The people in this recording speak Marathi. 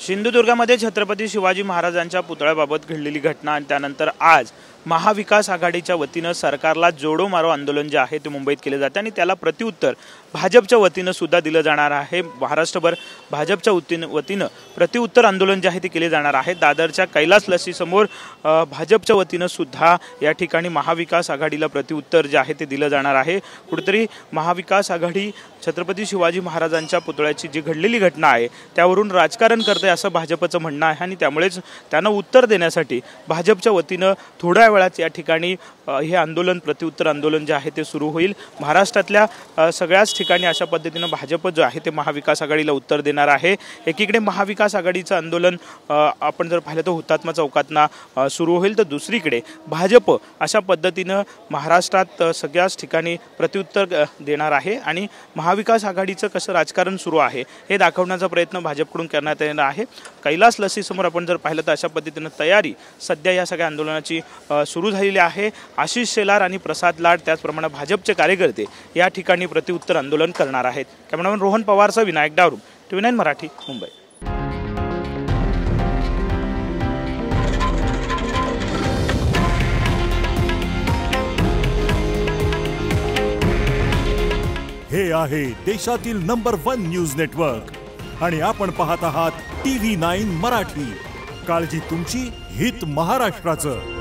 सिंधुदुर्गामध्ये छत्रपती शिवाजी महाराजांच्या पुतळ्याबाबत घडलेली घटना आणि त्यानंतर आज महाविकास आघाडीच्या वतीनं सरकारला जोडो मारो आंदोलन जे आहे ते मुंबईत केले जाते आणि त्याला प्रत्युत्तर भाजपच्या वतीनं सुद्धा दिलं जाणार आहे। महाराष्ट्रभर भाजपच्या वतीनं प्रत्युत्तर आंदोलन जे आहे ते केले जाणार आहे। दादरच्या कैलास लसी समोर भाजपच्या वतीनं सुद्धा या ठिकाणी महाविकास आघाडीला प्रत्युत्तर जे आहे ते दिलं जाणार आहे। कुठेतरी महाविकास आघाडी छत्रपती शिवाजी महाराजांच्या पुतळ्याची जी घडलेली घटना आहे त्यावरून राजकारण करते असं भाजपचं म्हणणं आहे आणि त्यामुळेच त्यांना उत्तर देण्यासाठी भाजपच्या वतीनं थोड्या वेळात या ठिकाणी हे आंदोलन प्रत्युत्तर आंदोलन जे आहे ते सुरू होईल। महाराष्ट्रातल्या सगळ्याच ठिकाणी अशा पद्धतीनं भाजप जो आहे ते महाविकास आघाडीला उत्तर देणार आहे। एकीकडे महाविकास आघाडीचं आंदोलन आपण जर पाहिलं तर हुतात्मा चौकातनं सुरू होईल, तर दुसरीकडे भाजप अशा पद्धतीनं महाराष्ट्रात सगळ्याच ठिकाणी प्रत्युत्तर देणार आहे आणि महाविकास आघाडीचं कसं राजकारण सुरू आहे हे दाखवण्याचा प्रयत्न भाजपकडून करण्यात येणार आहे। कैलास लसी समोर आपण जर पाहिलं तर अशा पद्धतीनं तयारी सध्या या सगळ्या आंदोलनाची सुरू झालेली आहे। आशिष शेलार आणि प्रसाद लाड त्याचप्रमाणे भाजपचे कार्यकर्ते या ठिकाणी प्रत्युत्तर आंदोलन करणार आहेत। कॅमेरामॅन रोहन पवारचा विनायक डावरू, TV9 मराठी, मुंबई। हे आहे देशातील नंबर 1 न्यूज नेटवर्क आणि आपण पाहत आहात TV9 मराठी। काळजी तुमची, हित महाराष्ट्राचं।